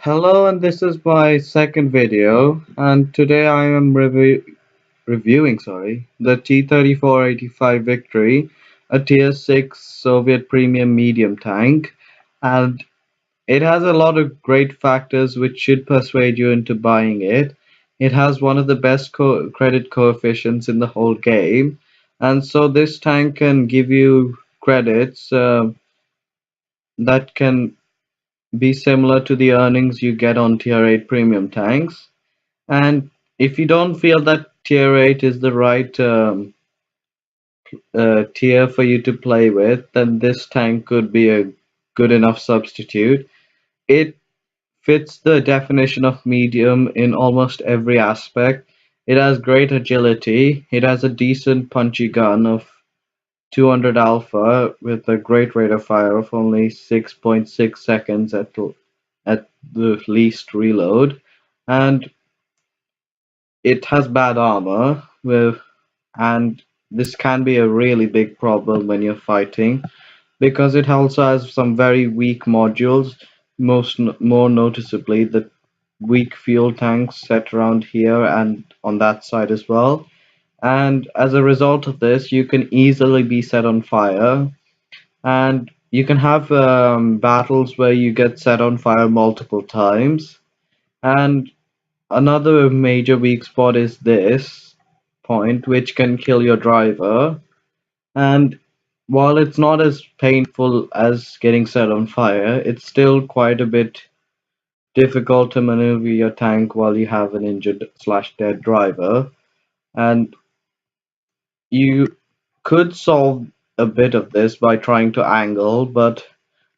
Hello, and this is my second video, and today I am reviewing the T-3485 Victory, a Tier 6 Soviet premium medium tank, and it has a lot of great factors which should persuade you into buying it. It has one of the best credit coefficients in the whole game, and so this tank can give you credits that can be similar to the earnings you get on Tier 8 premium tanks. And if you don't feel that Tier 8 is the right tier for you to play with, then this tank could be a good enough substitute. It fits the definition of medium in almost every aspect. It has great agility. It has a decent punchy gun of 200 alpha with a great rate of fire of only 6.6 seconds at the least reload. And it has bad armor and this can be a really big problem when you're fighting because it also has some very weak modules, more noticeably the weak fuel tanks set around here and on that side as well. And as a result of this, you can easily be set on fire, and you can have battles where you get set on fire multiple times. And another major weak spot is this point, which can kill your driver. And while it's not as painful as getting set on fire, it's still quite a bit difficult to maneuver your tank while you have an injured slash dead driver. And you could solve a bit of this by trying to angle, but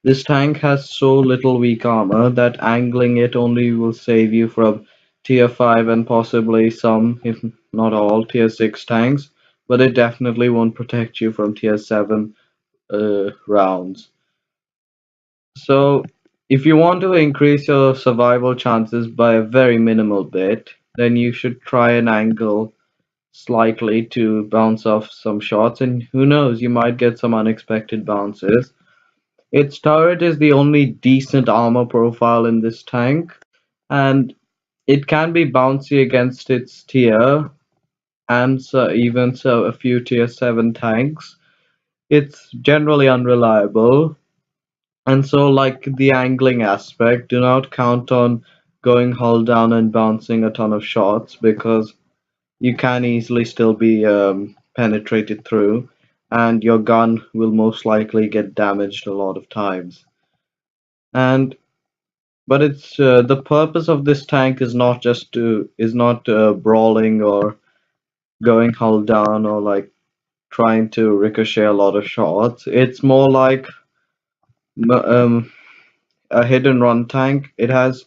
this tank has so little weak armor that angling it only will save you from tier 5 and possibly some, if not all, tier 6 tanks, but it definitely won't protect you from tier 7 rounds. So, if you want to increase your survival chances by a very minimal bit, then you should try and angle slightly to bounce off some shots, and who knows, you might get some unexpected bounces. Its turret is the only decent armor profile in this tank, and it can be bouncy against its tier and even a few tier 7 tanks. It's generally unreliable, and so like the angling aspect, do not count on going hull down and bouncing a ton of shots because you can easily still be penetrated through, and your gun will most likely get damaged a lot of times. And but it's the purpose of this tank is not brawling or going hull down or like trying to ricochet a lot of shots. It's more like um, a hit and run tank. It has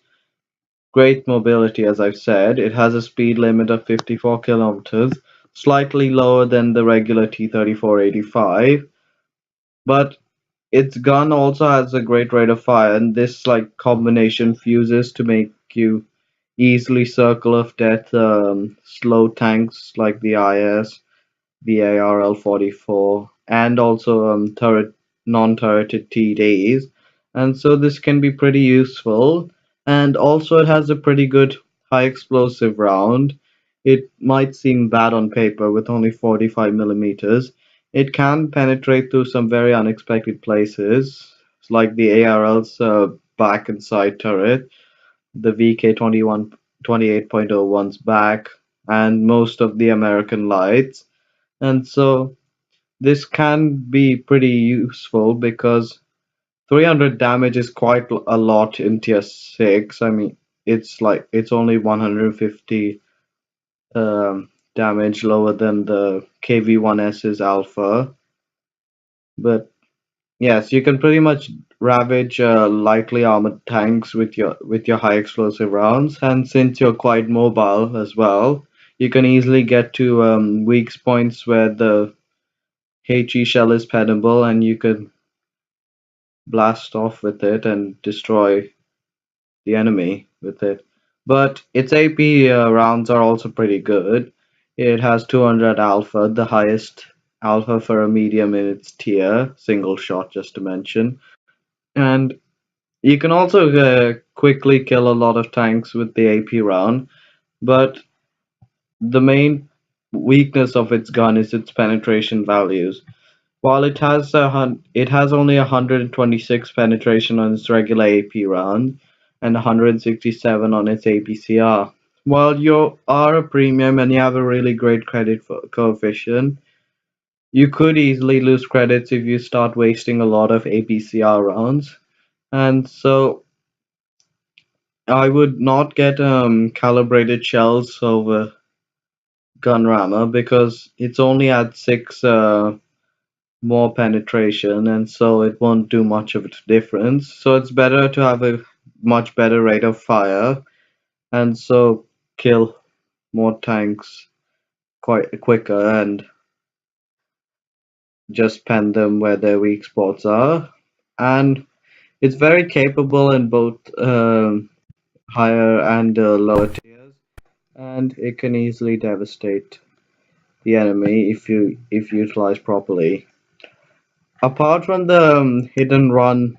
great mobility, as I've said. It has a speed limit of 54 kilometers, slightly lower than the regular T-3485, but its gun also has a great rate of fire, and this like combination fuses to make you easily circle of death slow tanks like the IS, the ARL-44, and also non-turreted TDs. And so this can be pretty useful. And also it has a pretty good high explosive round. It might seem bad on paper with only 45 millimeters. It can penetrate through some very unexpected places, like the ARL's back and side turret, the VK 28.01's back, and most of the American lights. And so this can be pretty useful because 300 damage is quite a lot in tier 6. I mean, it's only 150 damage lower than the KV-1S's alpha. But yes, you can pretty much ravage lightly armored tanks with your high explosive rounds, and since you're quite mobile as well, you can easily get to weak points where the HE shell is penetrable, and you can blast off with it and destroy the enemy with it. But its AP rounds are also pretty good. It has 200 alpha, the highest alpha for a medium in its tier, single shot just to mention. And You can also quickly kill a lot of tanks with the AP round, but the main weakness of its gun is its penetration values. While it has only 126 penetration on its regular AP round and 167 on its APCR. While you are a premium and you have a really great coefficient, you could easily lose credits if you start wasting a lot of APCR rounds. And so I would not get calibrated shells over Gunrama because it's only at 6 more penetration, and so it won't do much of a difference. So it's better to have a much better rate of fire, and so kill more tanks quite quicker and just pen them where their weak spots are. And it's very capable in both higher and lower tiers, and it can easily devastate the enemy if utilized properly. Apart from the hit and run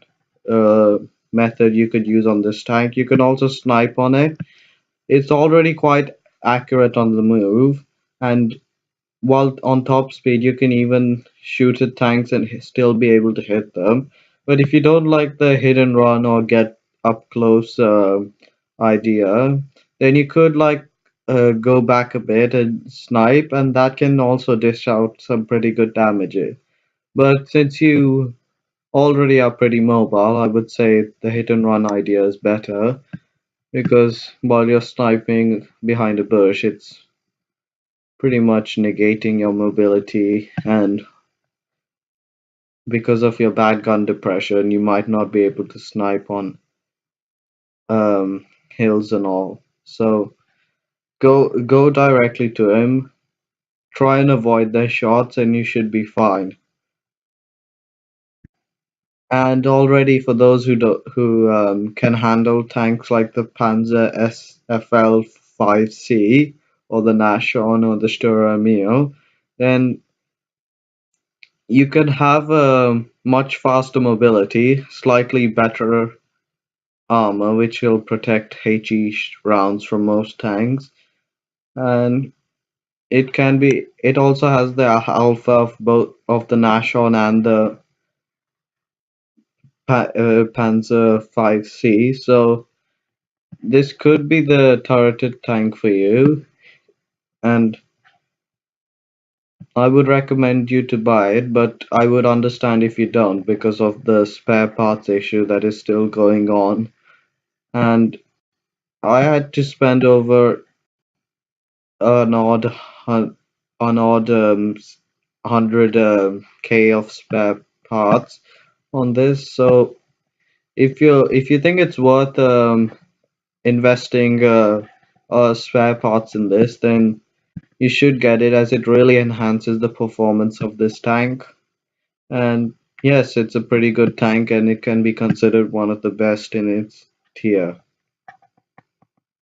uh, method you could use on this tank, you can also snipe on it. It's already quite accurate on the move, and while on top speed, you can even shoot at tanks and still be able to hit them. But if you don't like the hit and run or get up close idea, then you could go back a bit and snipe, and that can also dish out some pretty good damage. But since you already are pretty mobile, I would say the hit and run idea is better because while you're sniping behind a bush, it's pretty much negating your mobility, and because of your bad gun depression, you might not be able to snipe on hills and all. So go directly to him, try and avoid their shots, and you should be fine. And already for those who can handle tanks like the Panzer SFL 5C or the Nashon or the Sturm Mio, then you can have a much faster mobility, slightly better armor, which will protect HE rounds from most tanks, and it also has the alpha of both of the Nashon and the Panzer 5C, so this could be the turreted tank for you, and I would recommend you to buy it, but I would understand if you don't because of the spare parts issue that is still going on. And I had to spend over an odd 100 K of spare parts on this. So if you think it's worth investing spare parts in this, then you should get it as it really enhances the performance of this tank. And yes, it's a pretty good tank and it can be considered one of the best in its tier.